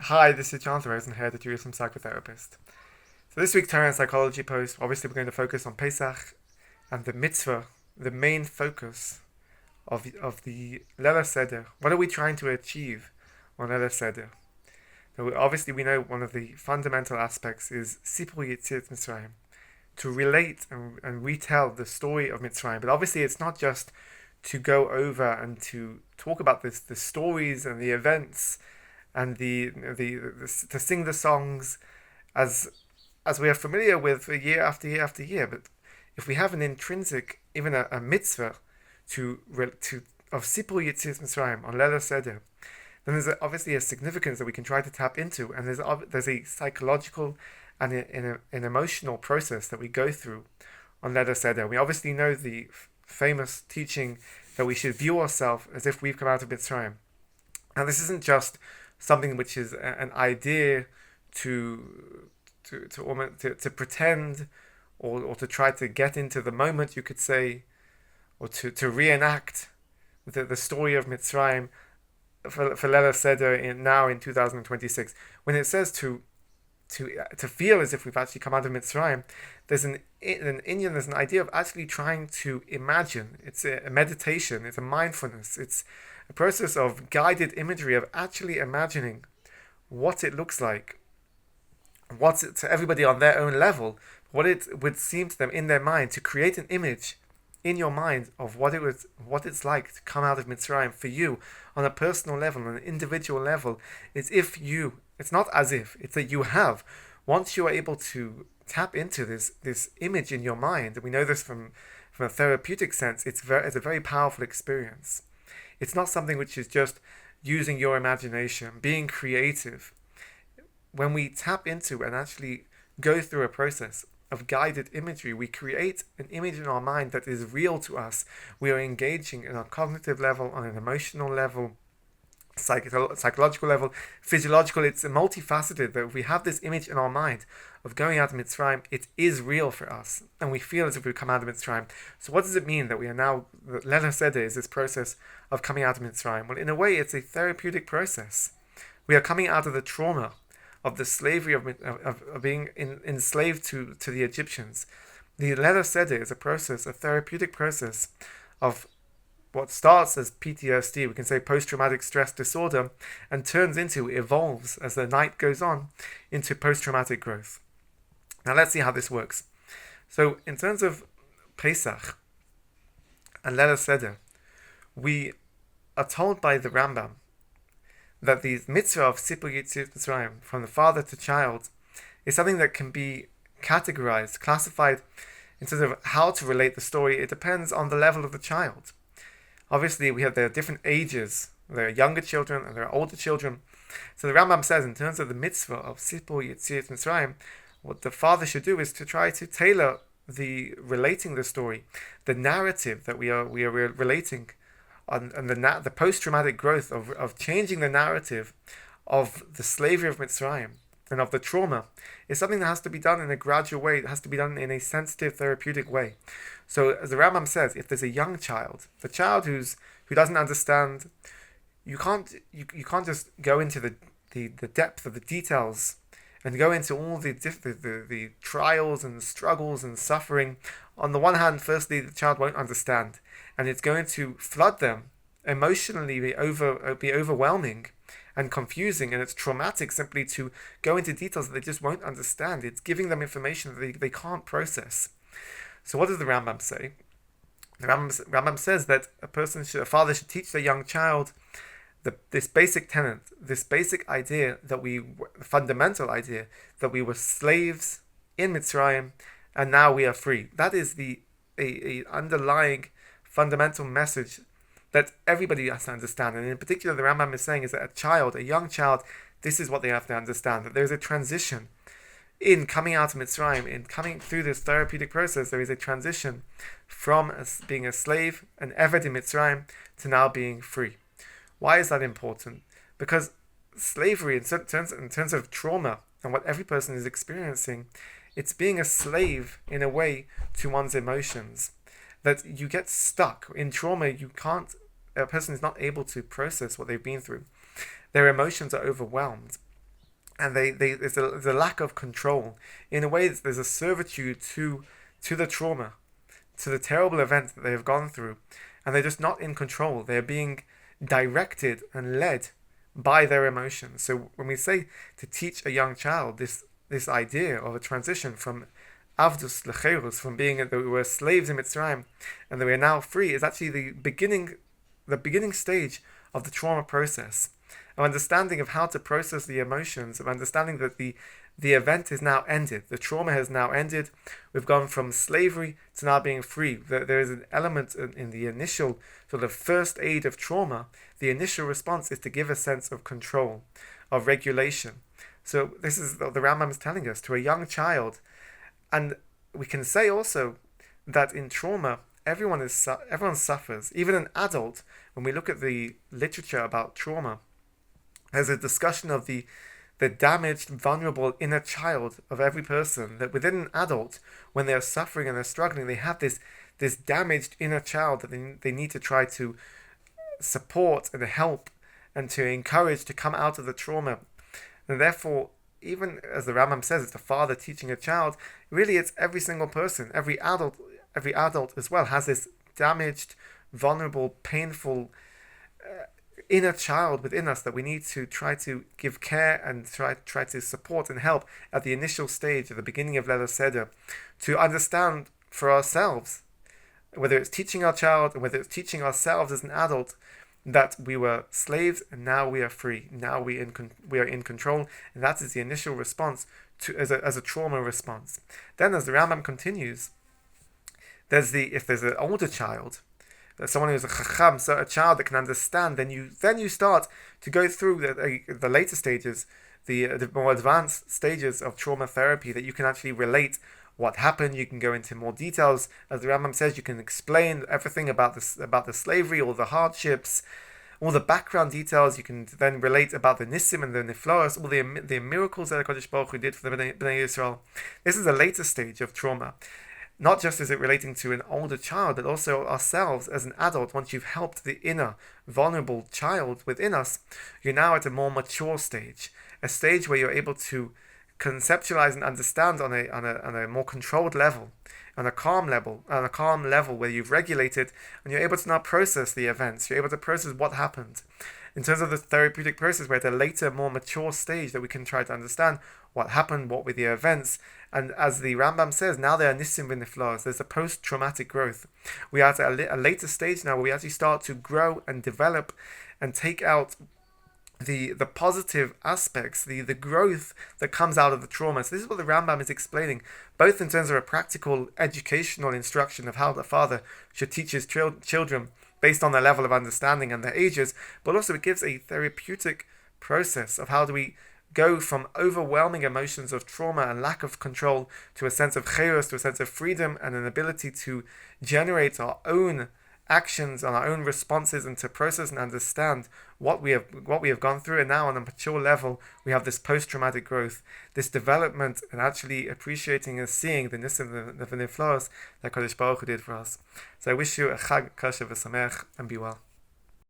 Hi, this is Jonathan Rosen here, the Jerusalem psychotherapist. So this week's Torah and Psychology post, obviously we're going to focus on Pesach and the mitzvah, the main focus of the Leil Seder. What are we trying to achieve on Leil Seder? Now, obviously we know one of the fundamental aspects is Sipur Yetziat Mitzrayim, to relate and retell the story of Mitzrayim. But obviously it's not just to go over and to talk about the stories and the events and the to sing the songs as we are familiar with year after year after year. But if we have an intrinsic, even a mitzvah to of Sipur Yetziat Mitzrayim on Leil Seder, then there's obviously a significance that we can try to tap into, and there's a psychological and an emotional process that we go through on Leil Seder. We obviously know the famous teaching that we should view ourselves as if we've come out of Mitzrayim. Now, this isn't just something which is an idea to pretend or to try to get into the moment, you could say, or to reenact the story of Mitzrayim for Leil Seder now in 2026. When it says to feel as if we've actually come out of Mitzrayim, there's an idea of actually trying to imagine. It's a meditation, it's a mindfulness, it's a process of guided imagery of actually imagining what it looks like, what's it to everybody on their own level, what it would seem to them in their mind, to create an image in your mind of what it's like to come out of Mitzrayim for you on a personal level, on an individual level. It's not as if, it's that you have. Once you are able to tap into this image in your mind, and we know this from a therapeutic sense, it's a very powerful experience. It's not something which is just using your imagination, being creative. When we tap into and actually go through a process of guided imagery, we create an image in our mind that is real to us. We are engaging on a cognitive level, on an emotional level, psychological level, physiological. It's multifaceted, that if we have this image in our mind of going out of Mitzrayim, it is real for us, and we feel as if we've come out of Mitzrayim. So what does it mean that we are now, Leil Seder is this process of coming out of Mitzrayim? Well, in a way, it's a therapeutic process. We are coming out of the trauma of the slavery of being enslaved to the Egyptians. The Leil Seder is a therapeutic process of what starts as PTSD, we can say post-traumatic stress disorder, and evolves as the night goes on into post-traumatic growth. Now let's see how this works. So in terms of Pesach and Leil Seder, we are told by the Rambam that the mitzvah of Sipur Yetziat Mitzrayim, from the father to child, is something that can be categorized, classified in terms of how to relate the story. It depends on the level of the child. Obviously, there are different ages. There are younger children and there are older children. So the Rambam says, in terms of the mitzvah of Sipur Yetziat Mitzrayim, what the father should do is to try to tailor relating the story, the narrative that we are relating, and the post-traumatic growth of changing the narrative of the slavery of Mitzrayim and of the trauma is something that has to be done in a gradual way. It has to be done in a sensitive, therapeutic way. So, as the Rambam says, if there's a young child, the child who doesn't understand, you can't just go into the depth of the details and go into all the trials and struggles and suffering. On the one hand, firstly, the child won't understand, and it's going to flood them emotionally, be overwhelming and confusing, and it's traumatic simply to go into details that they just won't understand. It's giving them information that they can't process. So what does the Rambam say? The Rambam says that a father should teach their young child this basic tenet, this basic idea fundamental idea that we were slaves in Mitzrayim and now we are free. That is a underlying fundamental message that everybody has to understand. And in particular, the Rambam is saying is that a young child, this is what they have to understand, that there's a transition in coming out of Mitzrayim, in coming through this therapeutic process. There is a transition from being a slave, an eved in Mitzrayim, to now being free. Why is that important? Because slavery, in terms of trauma and what every person is experiencing, it's being a slave in a way to one's emotions. That you get stuck in trauma. A person is not able to process what they've been through. Their emotions are overwhelmed. and there's a lack of control. In a way, there's a servitude to the trauma, to the terrible events that they have gone through, and they're just not in control. They're being directed and led by their emotions. So when we say to teach a young child this idea of a transition from Avdus Lecherus, from being that we were slaves in Mitzrayim and that we are now free, is actually the beginning stage of the trauma process, of understanding of how to process the emotions, of understanding that the event is now ended, the trauma has now ended. We've gone from slavery to now being free. There is an element in the initial sort of first aid of trauma. The initial response is to give a sense of control, of regulation. So this is what the Rambam is telling us to a young child. And we can say also that in trauma, everyone suffers. Even an adult, when we look at the literature about trauma, there's a discussion of the damaged, vulnerable inner child of every person. That within an adult, when they're suffering and they're struggling, they have this damaged inner child that they need to try to support and help and to encourage to come out of the trauma. And therefore, even as the Rambam says, it's the father teaching a child. Really, it's every single person, every adult as well has this damaged, vulnerable, painful inner child within us that we need to try to give care and try to support and help at the initial stage, at the beginning of Leil Seder, to understand for ourselves, whether it's teaching our child and whether it's teaching ourselves as an adult, that we were slaves and now we are free. Now we are in control, and that is the initial response to as a trauma response. Then, as the Rambam continues, if there's an older child, someone who's a chacham, so a child that can understand, then you start to go through the later stages, the more advanced stages of trauma therapy, that you can actually relate what happened. You can go into more details, as the Rambam says. You can explain everything about the slavery, all the hardships, all the background details. You can then relate about the nisim and the niflaos, all the miracles that HaKadosh Baruch Hu did for the Bnei Yisrael. This is a later stage of trauma. Not just is it relating to an older child, but also ourselves as an adult. Once you've helped the inner, vulnerable child within us, you're now at a more mature stage, a stage where you're able to conceptualize and understand on a more controlled level, on a calm level where you've regulated and you're able to now process the events. You're able to process what happened. In terms of the therapeutic process, we're at a later, more mature stage that we can try to understand what happened, what were the events. And as the Rambam says, now there are nisim v'niflaos. There's a post-traumatic growth. We are at a later stage now where we actually start to grow and develop and take out the positive aspects, the growth that comes out of the trauma. So this is what the Rambam is explaining, both in terms of a practical, educational instruction of how the father should teach his children based on their level of understanding and their ages, but also it gives a therapeutic process of how do we go from overwhelming emotions of trauma and lack of control to a sense of chaos, to a sense of freedom and an ability to generate our own actions and our own responses and to process and understand what we have gone through. And now on a mature level, we have this post-traumatic growth, this development, and actually appreciating and seeing the nisim, the niflaos that Kodesh Baruch Hu did for us. So I wish you a Chag Kasher v'Sameach, and be well.